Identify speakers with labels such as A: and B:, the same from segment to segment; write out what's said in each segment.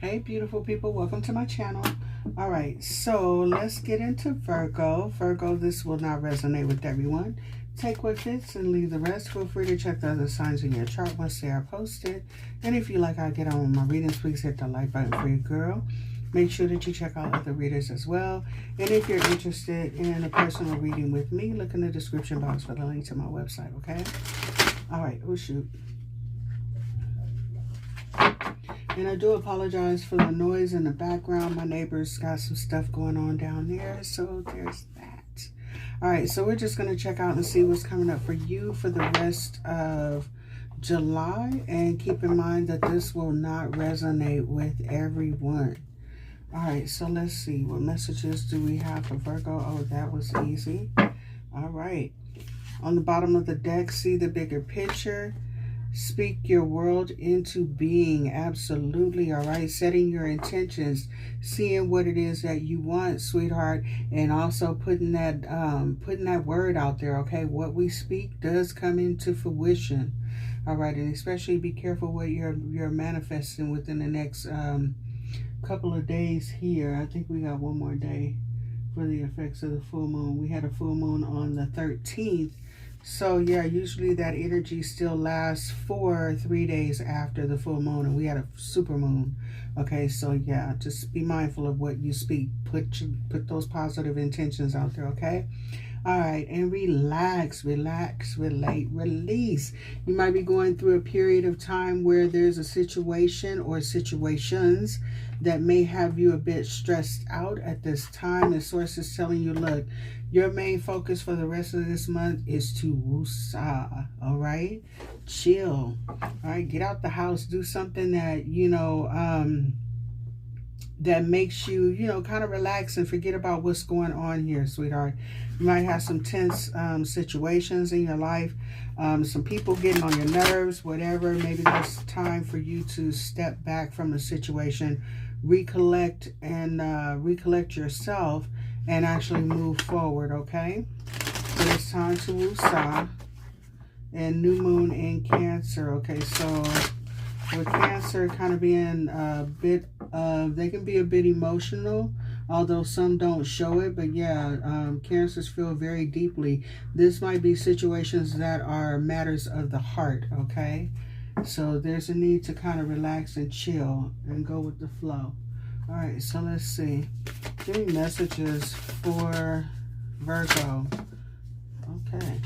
A: Hey beautiful people, welcome to my channel. All right, so let's get into Virgo. Virgo, this will not resonate with everyone. Take what fits and leave the rest. Feel free to check the other signs in your chart once they are posted. And if you like how I get on with my readings, please hit the like button for your girl. Make sure that you check out other readers as well. And if you're interested in a personal reading with me, look in the description box for the link to my website, okay? All right, oh shoot. And I do apologize for the noise in the background. My neighbors got some stuff going on down there, so there's that. All right, so we're just going to check out and see what's coming up for you for the rest of July. And keep in mind that this will not resonate with everyone. All right, so let's see. What messages do we have for Virgo? Oh, that was easy. All right. On the bottom of the deck, see the bigger picture. Speak your world into being. Absolutely. All right, setting your intentions, seeing what it is that you want, sweetheart, and also putting that word out there. Okay, what we speak does come into fruition. All right, and especially be careful what you're manifesting within the next couple of days here. I think we got one more day for the effects of the full moon. We had a full moon on the 13th. So yeah, usually that energy still lasts for 3 days after the full moon, and we had a super moon. Okay, so yeah, just be mindful of what you speak. Put those positive intentions out there, okay? All right, and relax, relate, release. You might be going through a period of time where there's a situation or situations that may have you a bit stressed out at this time. The source is telling you, look, your main focus for the rest of this month is to woosah, all right? Chill, all right? Get out the house, do something that, that makes you, kind of relax and forget about what's going on here, sweetheart. You might have some tense situations in your life, some people getting on your nerves, whatever. Maybe there's time for you to step back from the situation, recollect yourself, and actually move forward, okay? So it's time to woosah. And new moon in Cancer, okay? So with Cancer kind of being a bit they can be a bit emotional, although some don't show it. But yeah, Cancers feel very deeply. This might be situations that are matters of the heart, okay? So there's a need to kind of relax and chill and go with the flow. All right, so let's see. Give me messages for Virgo. Okay.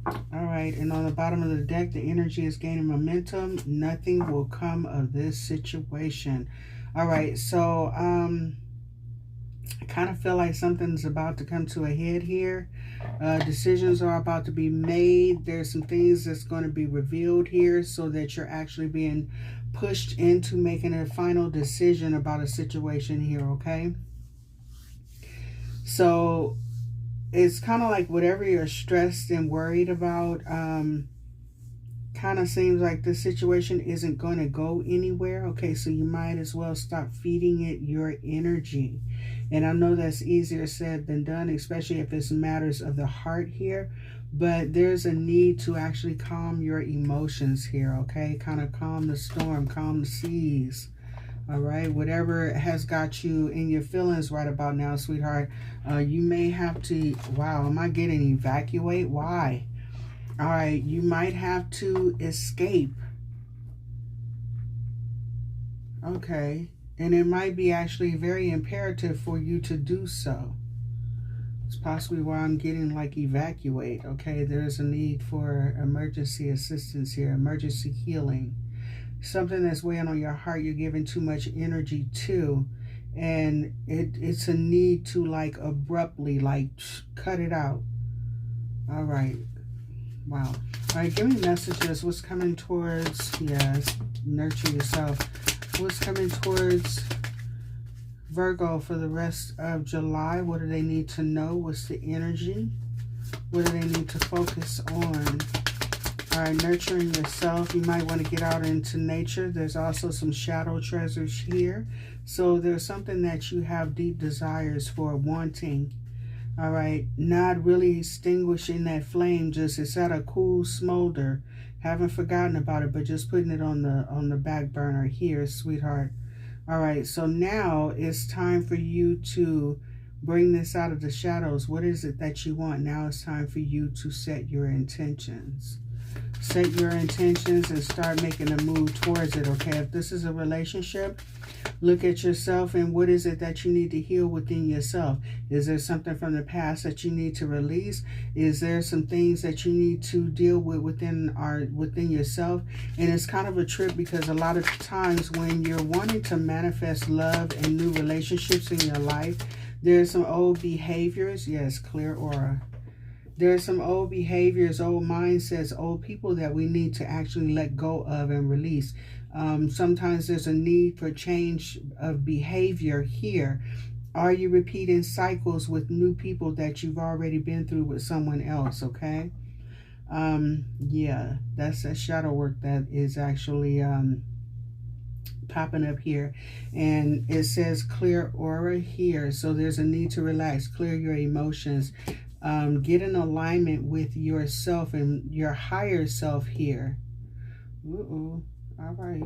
A: All right, and on the bottom of the deck, the energy is gaining momentum. Nothing will come of this situation. All right, so I kind of feel like something's about to come to a head here. Decisions are about to be made. There's some things that's going to be revealed here so that you're actually being pushed into making a final decision about a situation here, okay? So it's kind of like whatever you're stressed and worried about, kind of seems like the situation isn't going to go anywhere. Okay, so you might as well stop feeding it your energy. And I know that's easier said than done, especially if it's matters of the heart here. But there's a need to actually calm your emotions here, okay? Kind of calm the storm, calm the seas. All right, whatever has got you in your feelings right about now, sweetheart, you may have to, wow, am I getting evacuate? Why? All right, you might have to escape. Okay, and it might be actually very imperative for you to do so. It's possibly why I'm getting like evacuate, okay? There's a need for emergency assistance here, emergency healing. Something that's weighing on your heart, you're giving too much energy to, and it's a need to like abruptly like cut it out. All right, wow. All right, give me messages. What's coming towards, yes, nurture yourself. What's coming towards Virgo for the rest of July? What do they need to know? What's the energy? What do they need to focus on? All right, nurturing yourself. You might want to get out into nature. There's also some shadow treasures here. So there's something that you have deep desires for, wanting. All right, not really extinguishing that flame. Just it's at a cool smolder. Haven't forgotten about it, but just putting it on the back burner here, sweetheart. All right, so now it's time for you to bring this out of the shadows. What is it that you want? Now it's time for you to set your intentions. Set your intentions and start making a move towards it, okay? If this is a relationship, look at yourself and what is it that you need to heal within yourself? Is there something from the past that you need to release? Is there some things that you need to deal with within yourself? And it's kind of a trip because a lot of times when you're wanting to manifest love and new relationships in your life, there's some old behaviors. Yes, clear aura. There's some old behaviors, old mindsets, old people that we need to actually let go of and release. Sometimes there's a need for change of behavior here. Are you repeating cycles with new people that you've already been through with someone else, okay? Yeah, that's that shadow work that is actually popping up here. And it says clear aura here. So there's a need to relax, clear your emotions. Get in alignment with yourself and your higher self here. All right.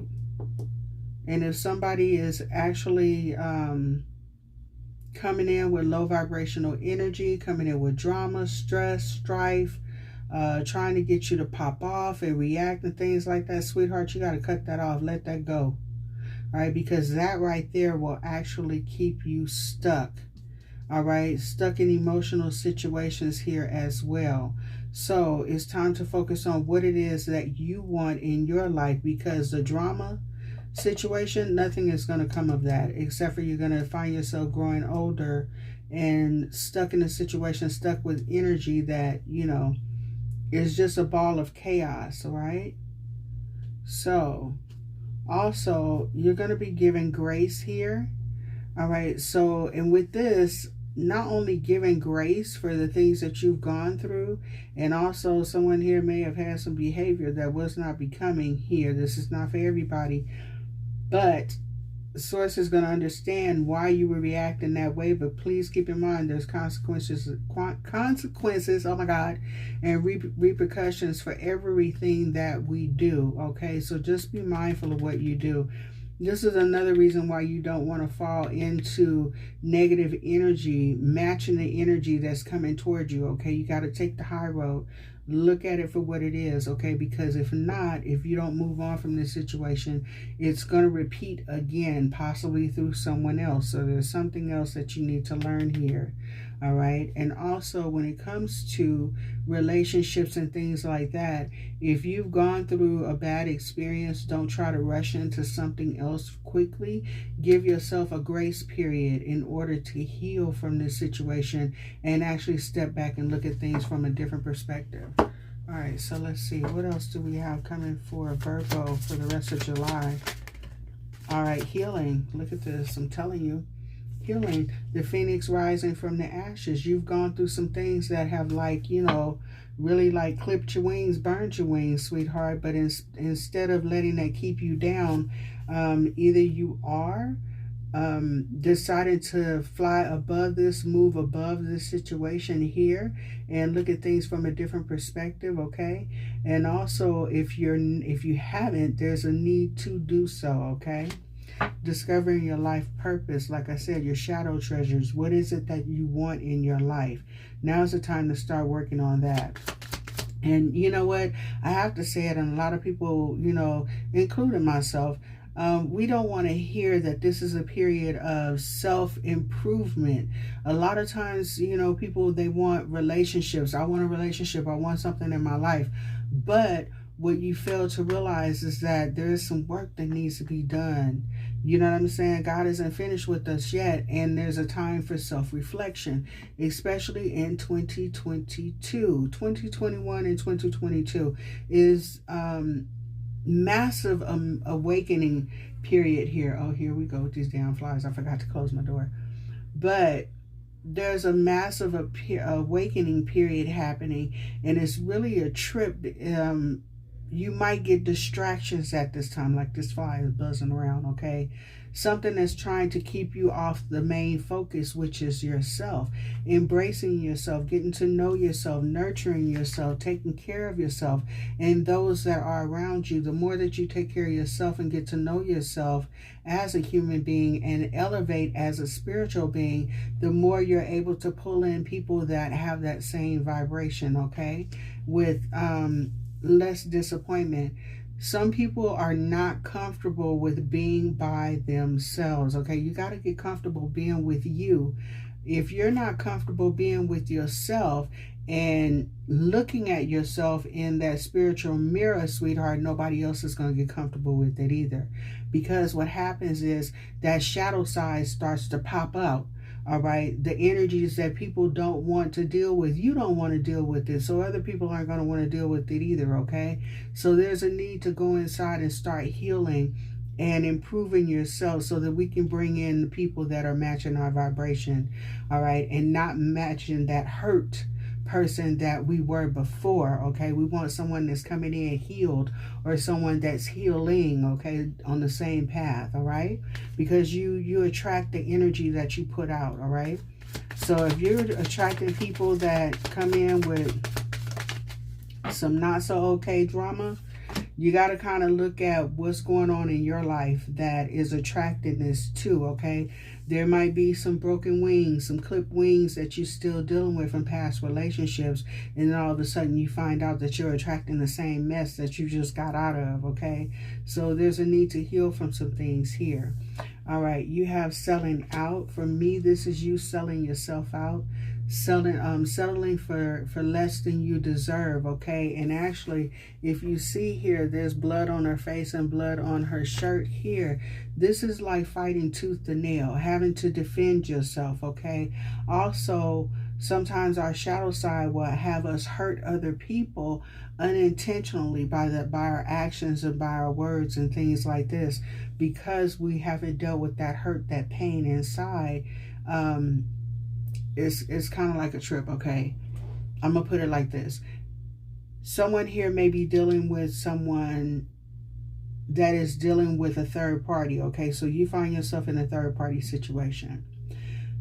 A: And if somebody is actually coming in with low vibrational energy, coming in with drama, stress, strife, trying to get you to pop off and react and things like that, sweetheart, you got to cut that off. Let that go. All right, because that right there will actually keep you stuck. All right, stuck in emotional situations here as well. So it's time to focus on what it is that you want in your life, because the drama situation, nothing is going to come of that, except for you're going to find yourself growing older and stuck in a situation, stuck with energy that, you know, is just a ball of chaos. All right. So also, you're going to be given grace here. All right. So, and with this, not only giving grace for the things that you've gone through, and also someone here may have had some behavior that was not becoming here. This is not for everybody, but the source is going to understand why you were reacting that way. But please keep in mind there's consequences, oh my God, and repercussions for everything that we do. Okay, so just be mindful of what you do. This is another reason why you don't want to fall into negative energy, matching the energy that's coming toward you, okay? You got to take the high road. Look at it for what it is, okay? Because if not, if you don't move on from this situation, it's going to repeat again, possibly through someone else. So there's something else that you need to learn here, all right? And also when it comes to relationships and things like that, if you've gone through a bad experience, don't try to rush into something else quickly. Give yourself a grace period in order to heal from this situation and actually step back and look at things from a different perspective. All right, so let's see. What else do we have coming for Virgo for the rest of July? All right, healing. Look at this. I'm telling you. Healing. The phoenix rising from the ashes. You've gone through some things that have, like, you know, really like clipped your wings, burned your wings, sweetheart. But instead of letting that keep you down, either you are deciding to fly above this, move above this situation here, and look at things from a different perspective, okay? And also, if you haven't, there's a need to do so, okay? Discovering your life purpose, like I said, your shadow treasures. What is it that you want in your life? Now's the time to start working on that. And you know what? I have to say it, and a lot of people, you know, including myself, we don't want to hear that this is a period of self-improvement. A lot of times, you know, people, they want relationships. I want a relationship. I want something in my life. But what you fail to realize is that there is some work that needs to be done. You know what I'm saying? God isn't finished with us yet, and there's a time for self-reflection, especially in 2022. 2021 and 2022 is massive awakening period here. Oh, here we go with these damn flies. I forgot to close my door. But there's a massive awakening period happening, and it's really a trip you might get distractions at this time, like this fly is buzzing around, okay? Something that's trying to keep you off the main focus, which is yourself. Embracing yourself, getting to know yourself, nurturing yourself, taking care of yourself and those that are around you. The more that you take care of yourself and get to know yourself as a human being and elevate as a spiritual being, the more you're able to pull in people that have that same vibration, okay? With less disappointment. Some people are not comfortable with being by themselves, okay? You got to get comfortable being with you. If you're not comfortable being with yourself and looking at yourself in that spiritual mirror, sweetheart, nobody else is going to get comfortable with it either. Because what happens is that shadow side starts to pop out. All right, the energies that people don't want to deal with, you don't want to deal with it, so other people aren't going to want to deal with it either, okay? So there's a need to go inside and start healing and improving yourself so that we can bring in the people that are matching our vibration, all right, and not matching that hurt person that we were before, okay? We want someone that's coming in healed or someone that's healing, okay, on the same path, all right? Because you attract the energy that you put out, all right? So if you're attracting people that come in with some not so okay drama, you got to kind of look at what's going on in your life that is attracting this too, okay? There might be some broken wings, some clipped wings that you're still dealing with from past relationships, and then all of a sudden you find out that you're attracting the same mess that you just got out of, okay? So there's a need to heal from some things here. All right, you have selling out. For me, this is you selling yourself out. Settling for less than you deserve, okay? And actually, if you see here, there's blood on her face and blood on her shirt here. This is like fighting tooth and nail, having to defend yourself, okay? Also, sometimes our shadow side will have us hurt other people unintentionally by our actions and by our words and things like this, because we haven't dealt with that hurt, that pain inside. It's kind of like a trip, okay? I'm going to put it like this. Someone here may be dealing with someone that is dealing with a third party, okay? So you find yourself in a third party situation.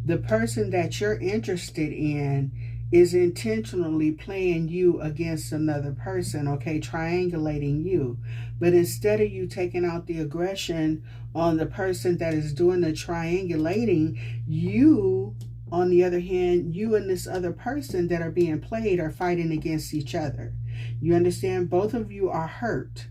A: The person that you're interested in is intentionally playing you against another person, okay? Triangulating you. But instead of you taking out the aggression on the person that is doing the triangulating, you... on the other hand, you and this other person that are being played are fighting against each other. You understand? Both of you are hurt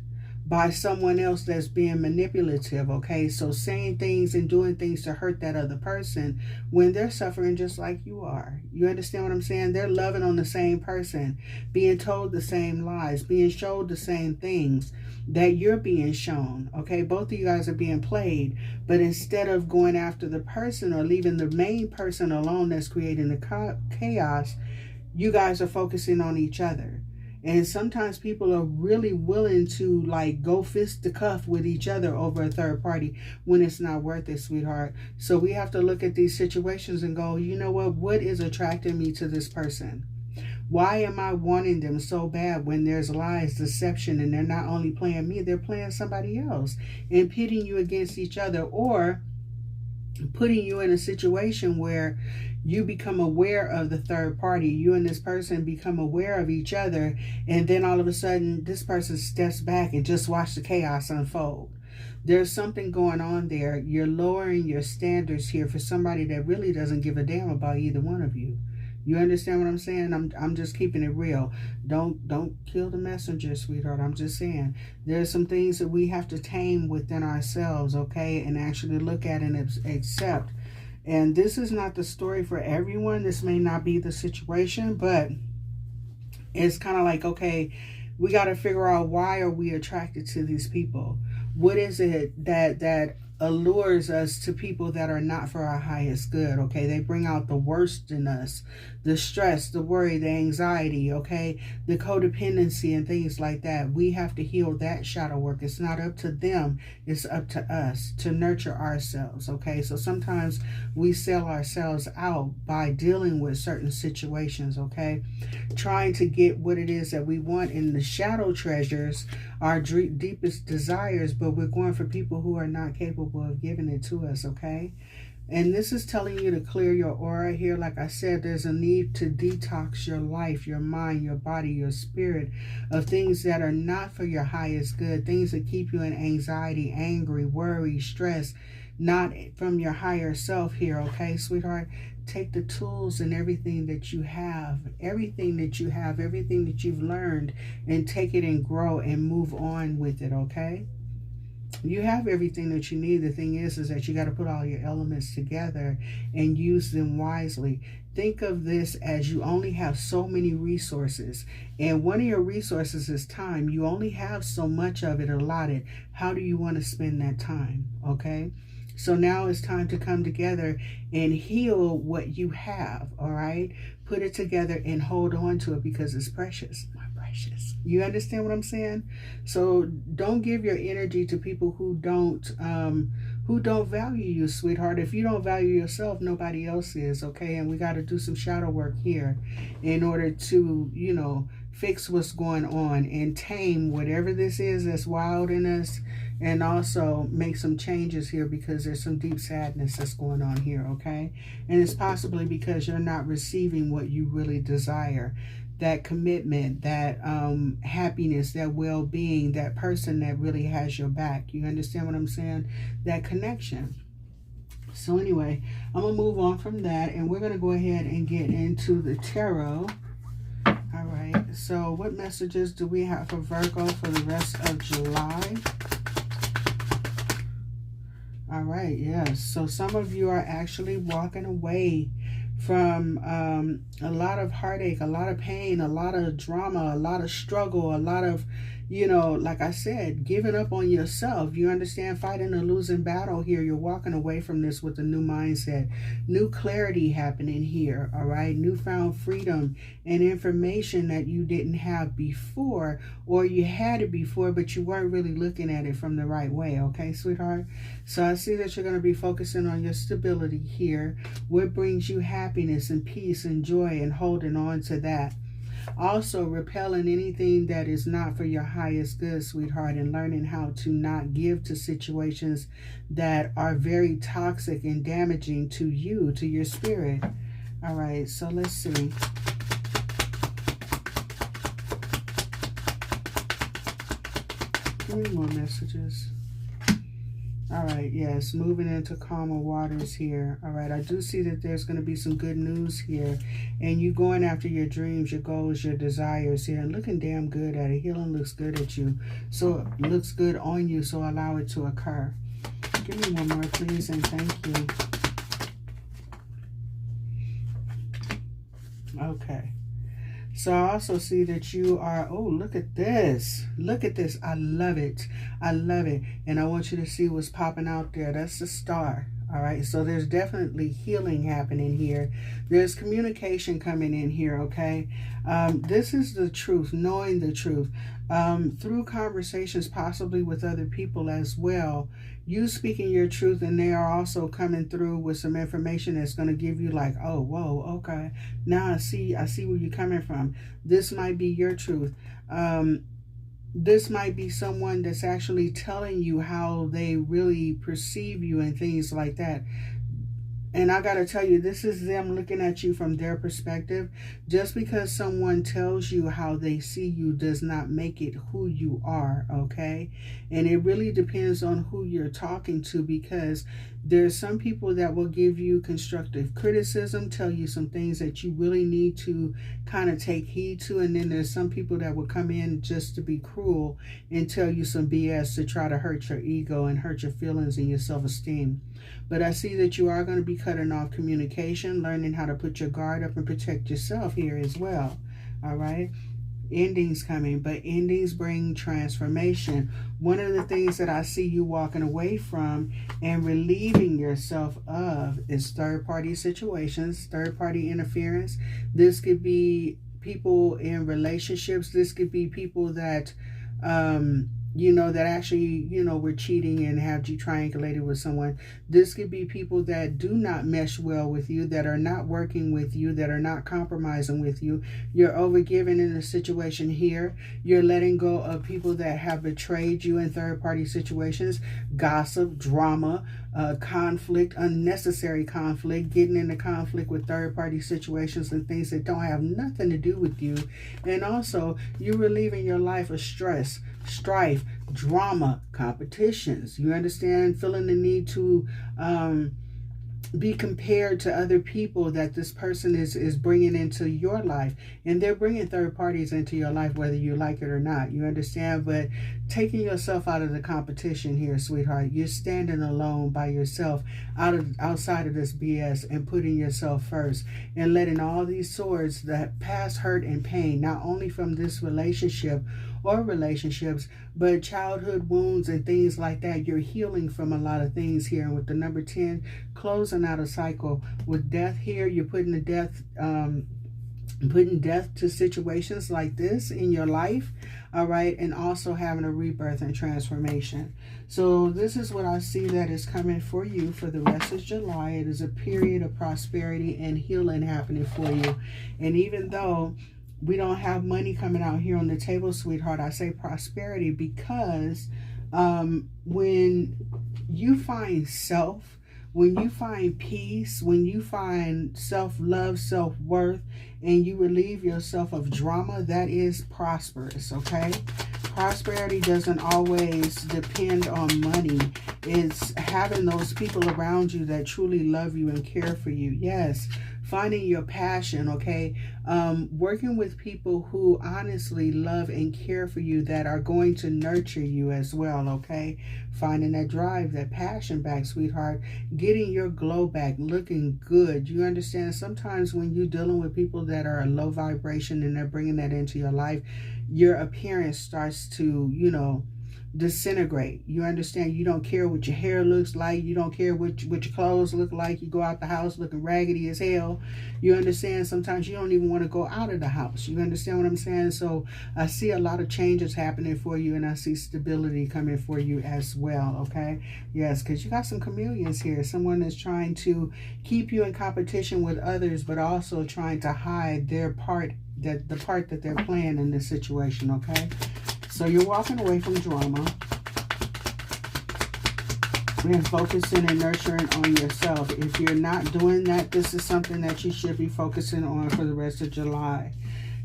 A: by someone else that's being manipulative, okay? So saying things and doing things to hurt that other person when they're suffering just like you are. You understand what I'm saying? They're loving on the same person, being told the same lies, being showed the same things that you're being shown, okay? Both of you guys are being played, but instead of going after the person or leaving the main person alone that's creating the chaos, you guys are focusing on each other. And sometimes people are really willing to like go fist to cuff with each other over a third party when it's not worth it, sweetheart. So we have to look at these situations and go, you know what is attracting me to this person? Why am I wanting them so bad when there's lies, deception, and they're not only playing me, they're playing somebody else and pitting you against each other, or putting you in a situation where you become aware of the third party. You and this person become aware of each other, and then all of a sudden this person steps back and just watch the chaos unfold. There's something going on there. You're lowering your standards here for somebody that really doesn't give a damn about either one of you. You understand what I'm saying? I'm just keeping it real. Don't kill the messenger, sweetheart. I'm just saying there's some things that we have to tame within ourselves, okay, and actually look at and accept. And this is not the story for everyone. This may not be the situation, but it's kind of like, okay, we got to figure out, why are we attracted to these people? What is it that allures us to people that are not for our highest good, okay? They bring out the worst in us, the stress, the worry, the anxiety, okay? The codependency and things like that. We have to heal that shadow work. It's not up to them. It's up to us to nurture ourselves, okay? So sometimes we sell ourselves out by dealing with certain situations, okay? Trying to get what it is that we want in the shadow treasures, our deepest desires, but we're going for people who are not capable of giving it to us, okay? And this is telling you to clear your aura here. Like I said, there's a need to detox your life, your mind, your body, your spirit of things that are not for your highest good, things that keep you in anxiety, angry, worry, stress, not from your higher self here, okay, sweetheart? Take the tools and everything that you have, everything that you've learned, and take it and grow and move on with it, okay? You have everything that you need. The thing is that you got to put all your elements together and use them wisely. Think of this as you only have so many resources, and one of your resources is time. You only have so much of it allotted. How do you want to spend that time, okay? So now it's time to come together and heal what you have, all right? Put it together and hold on to it because it's precious, my precious. You understand what I'm saying? So don't give your energy to people who don't value you, sweetheart. If you don't value yourself, nobody else is, okay? And we got to do some shadow work here in order to, you know, fix what's going on and tame whatever this is that's wild in us, and also make some changes here because there's some deep sadness that's going on here, okay? And it's possibly because you're not receiving what you really desire, that commitment, that happiness, that well-being, that person that really has your back. You understand what I'm saying? That connection. So anyway, I'm going to move on from that, and we're going to go ahead and get into the tarot. All right, so what messages do we have for Virgo for the rest of July? All right, yes. So some of you are actually walking away from a lot of heartache, a lot of pain, a lot of drama, a lot of struggle, a lot of, you know, like I said, giving up on yourself. You understand? Fighting a losing battle here. You're walking away from this with a new mindset, new clarity happening here, all right? Newfound freedom and information that you didn't have before, or you had it before, but you weren't really looking at it from the right way, okay, sweetheart? So I see that you're going to be focusing on your stability here. What brings you happiness and peace and joy, and holding on to that. Also, repelling anything that is not for your highest good, sweetheart, and learning how to not give to situations that are very toxic and damaging to you, to your spirit. All right, so let's see. Give me more messages. All right, yes, moving into calmer waters here. All right, I do see that there's going to be some good news here. And you going after your dreams, your goals, your desires here. And looking damn good at it. Healing looks good at you. So it looks good on you, so allow it to occur. Give me one more, please, and thank you. Okay. So I also see that you are, oh, look at this. Look at this. I love it. I love it. And I want you to see what's popping out there. That's the star. All right. So there's definitely healing happening here. There's communication coming in here. Okay. This is the truth, knowing the truth. Through conversations, possibly with other people as well. You speaking your truth, and they are also coming through with some information that's going to give you like, oh, whoa, okay. Now I see where you're coming from. This might be your truth. This might be someone that's actually telling you how they really perceive you and things like that. And I got to tell you, this is them looking at you from their perspective. Just because someone tells you how they see you does not make it who you are, okay? And it really depends on who you're talking to, because there's some people that will give you constructive criticism, tell you some things that you really need to kind of take heed to. And then there's some people that will come in just to be cruel and tell you some BS to try to hurt your ego and hurt your feelings and your self-esteem. But I see that you are going to be cutting off communication, learning how to put your guard up and protect yourself here as well. All right. endings coming, but endings bring transformation. One of the things that I see you walking away from and relieving yourself of is third-party situations, third-party interference. This could be people in relationships. This could be people that that actually, were cheating and have you triangulated with someone. This could be people that do not mesh well with you, that are not working with you, that are not compromising with you. You're overgiving in a situation here. You're letting go of people that have betrayed you in third-party situations, gossip, drama, conflict, unnecessary conflict, getting into conflict with third-party situations and things that don't have nothing to do with you. And also, you're relieving your life of stress, strife, drama, competitions. You understand? Feeling the need to be compared to other people that this person is bringing into your life, and they're bringing third parties into your life whether you like it or not. You understand? But taking yourself out of the competition here, sweetheart. You're standing alone by yourself outside of this BS and putting yourself first and letting all these swords that past hurt and pain, not only from this relationship or relationships, but childhood wounds and things like that. You're healing from a lot of things here. And with the number 10, closing out a cycle with death here, you're putting death to situations like this in your life, all right, and also having a rebirth and transformation. So this is what I see that is coming for you for the rest of July. It is a period of prosperity and healing happening for you. And even though we don't have money coming out here on the table, sweetheart, I say prosperity because when you find self, when you find peace, when you find self-love, self-worth, and you relieve yourself of drama, that is prosperous, okay? Prosperity doesn't always depend on money. It's having those people around you that truly love you and care for you. Yes, finding your passion, okay? Working with people who honestly love and care for you, that are going to nurture you as well, okay? Finding that drive, that passion back, sweetheart. Getting your glow back, looking good. You understand? Sometimes when you're dealing with people that are a low vibration and they're bringing that into your life, your appearance starts to, disintegrate. You understand? You don't care what your hair looks like. You don't care what your clothes look like. You go out the house looking raggedy as hell. You understand? Sometimes you don't even want to go out of the house. You understand what I'm saying? So I see a lot of changes happening for you, and I see stability coming for you as well, okay? Yes, because you got some chameleons here. Someone that's trying to keep you in competition with others, but also trying to hide their part, the part that they're playing in this situation, okay? So you're walking away from drama and focusing and nurturing on yourself. If you're not doing that, this is something that you should be focusing on for the rest of July.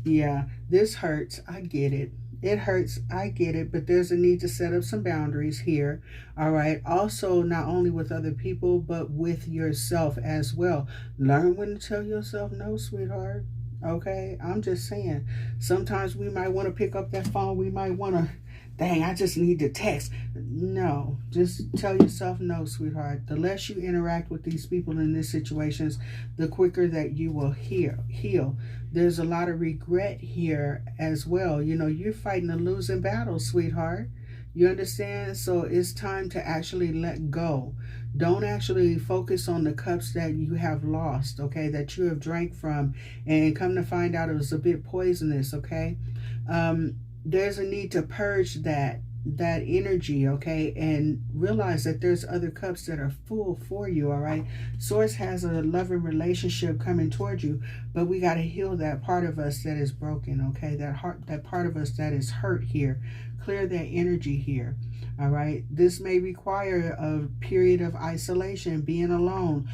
A: Yeah, this hurts. I get it. It hurts. I get it. But there's a need to set up some boundaries here. All right. Also, not only with other people, but with yourself as well. Learn when to tell yourself no, sweetheart. Okay, I'm just saying, sometimes we might want to pick up that phone. We might want to, dang, I just need to text. No, just tell yourself no, sweetheart. The less you interact with these people in these situations, the quicker that you will heal. There's a lot of regret here as well. You're fighting a losing battle, sweetheart. You understand? So it's time to actually let go. Don't actually focus on the cups that you have lost, okay, that you have drank from, and come to find out it was a bit poisonous, okay? There's a need to purge that energy, okay, and realize that there's other cups that are full for you, all right? Source has a loving relationship coming toward you, but we got to heal that part of us that is broken, okay? That part of us that is hurt here. Clear that energy here. All right. This may require a period of isolation, being alone,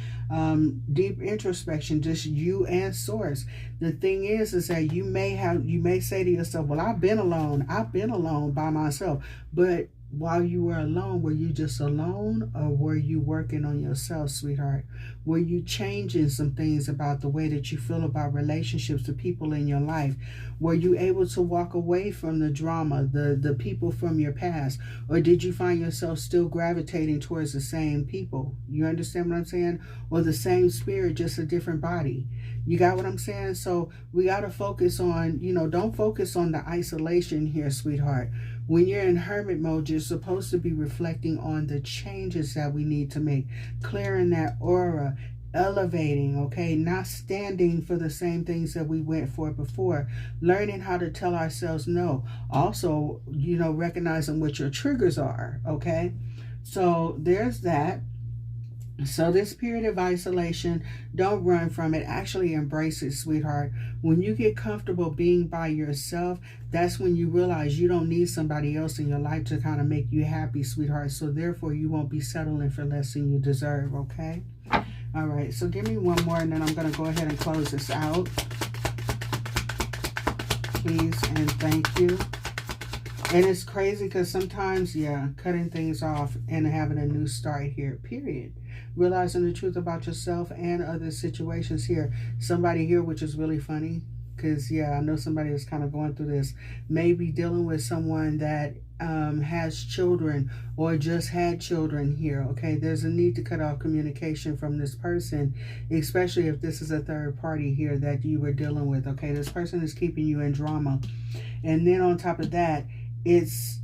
A: deep introspection, just you and source. The thing is that you may say to yourself, well, I've been alone by myself. But while you were alone, were you just alone, or were you working on yourself, sweetheart? Were you changing some things about the way that you feel about relationships, the people in your life? Were you able to walk away from the drama, the people from your past? Or did you find yourself still gravitating towards the same people? You understand what I'm saying? Or the same spirit, just a different body. You got what I'm saying? So we got to focus on, don't focus on the isolation here, sweetheart. When you're in hermit mode, you're supposed to be reflecting on the changes that we need to make, clearing that aura, elevating, okay, not standing for the same things that we went for before, learning how to tell ourselves no. Also, recognizing what your triggers are, okay? So there's that. So this period of isolation, don't run from it. Actually embrace it, sweetheart. When you get comfortable being by yourself, that's when you realize you don't need somebody else in your life to kind of make you happy, sweetheart. So therefore, you won't be settling for less than you deserve, okay? All right, so give me one more, and then I'm going to go ahead and close this out. Please and thank you. And it's crazy because sometimes, cutting things off and having a new start here, period. Realizing the truth about yourself and other situations here. Somebody here, which is really funny, because, I know somebody is kind of going through this. Maybe dealing with someone that has children or just had children here, okay? There's a need to cut off communication from this person, especially if this is a third party here that you were dealing with, okay? This person is keeping you in drama. And then on top of that, it's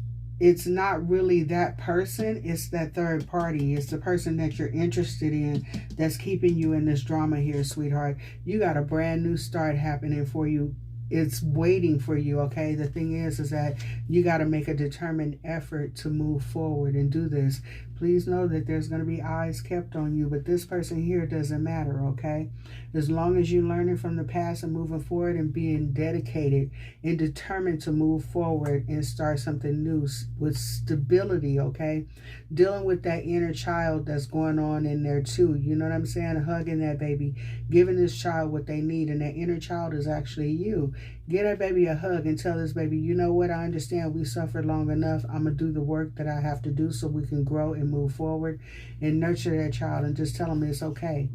A: not really that person, it's that third party. It's the person that you're interested in that's keeping you in this drama here, sweetheart. You got a brand new start happening for you. It's waiting for you, okay? The thing is that you got to make a determined effort to move forward and do this. Please know that there's going to be eyes kept on you, but this person here doesn't matter, okay? As long as you're learning from the past and moving forward and being dedicated and determined to move forward and start something new with stability, okay? Dealing with that inner child that's going on in there too, you know what I'm saying? Hugging that baby, giving this child what they need, and that inner child is actually you. Get that baby a hug and tell this baby, you know what, I understand we suffered long enough. I'm going to do the work that I have to do so we can grow and move forward and nurture that child, and just tell them it's okay.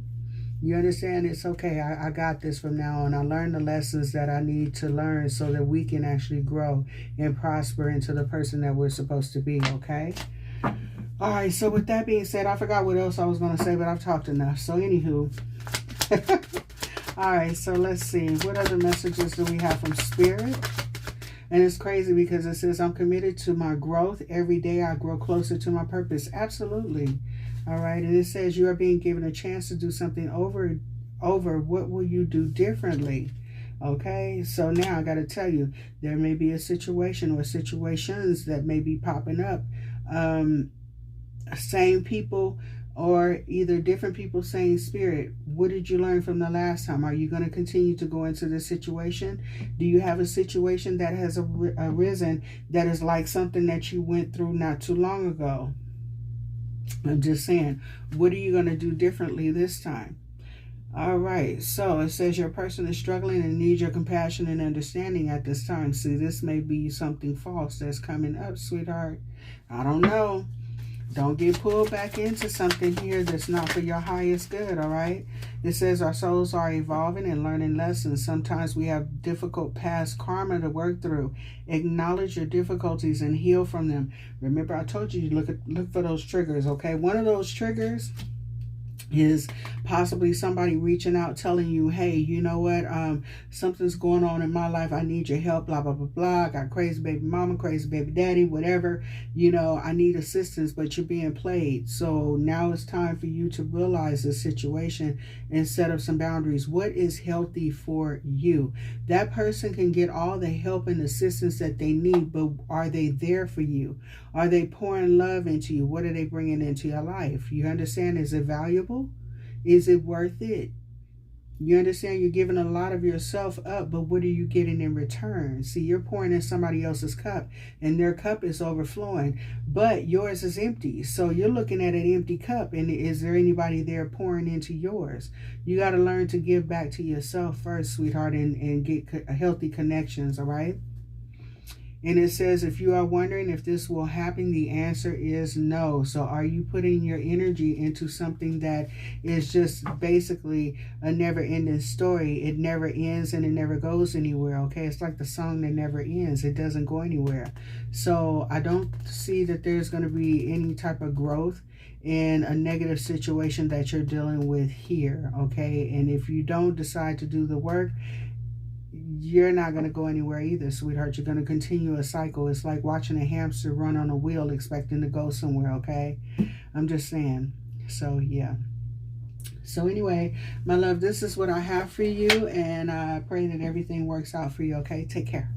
A: You understand? It's okay. I got this from now on. I learned the lessons that I need to learn so that we can actually grow and prosper into the person that we're supposed to be, okay? All right, so with that being said, I forgot what else I was going to say, but I've talked enough. So anywho, all right, so let's see. What other messages do we have from Spirit? And it's crazy because it says, I'm committed to my growth. Every day I grow closer to my purpose. Absolutely. All right. And it says you are being given a chance to do something over. What will you do differently? Okay. So now I got to tell you, there may be a situation or situations that may be popping up. Same people, or either different people, same spirit. What did you learn from the last time? Are you going to continue to go into this situation? Do you have a situation that has arisen that is like something that you went through not too long ago? I'm just saying, what are you going to do differently this time? All right, so it says your person is struggling and needs your compassion and understanding at this time. See, this may be something false that's coming up, sweetheart. I don't know. Don't get pulled back into something here that's not for your highest good, all right? It says our souls are evolving and learning lessons. Sometimes we have difficult past karma to work through. Acknowledge your difficulties and heal from them. Remember, I told you, look for those triggers, okay? One of those triggers is possibly somebody reaching out telling you, hey, you know what, something's going on in my life, I need your help, blah blah blah blah, I got crazy baby mama, crazy baby daddy, whatever, I need assistance, but you're being played. So now it's time for you to realize the situation and set up some boundaries. What is healthy for you? That person can get all the help and assistance that they need, but are they there for you? Are they pouring love into you? What are they bringing into your life? You understand? Is it valuable? Is it worth it? You understand? You're giving a lot of yourself up, but what are you getting in return? See, you're pouring in somebody else's cup, and their cup is overflowing, but yours is empty. So you're looking at an empty cup, and is there anybody there pouring into yours? You got to learn to give back to yourself first, sweetheart, and get healthy connections, all right? And it says, if you are wondering if this will happen, the answer is no. So are you putting your energy into something that is just basically a never-ending story? It never ends and it never goes anywhere, okay? It's like the song that never ends. It doesn't go anywhere. So I don't see that there's going to be any type of growth in a negative situation that you're dealing with here, okay? And if you don't decide to do the work, you're not going to go anywhere either, sweetheart. You're going to continue a cycle. It's like watching a hamster run on a wheel expecting to go somewhere, okay? I'm just saying. So, yeah. So, anyway, my love, this is what I have for you, and I pray that everything works out for you, okay? Take care.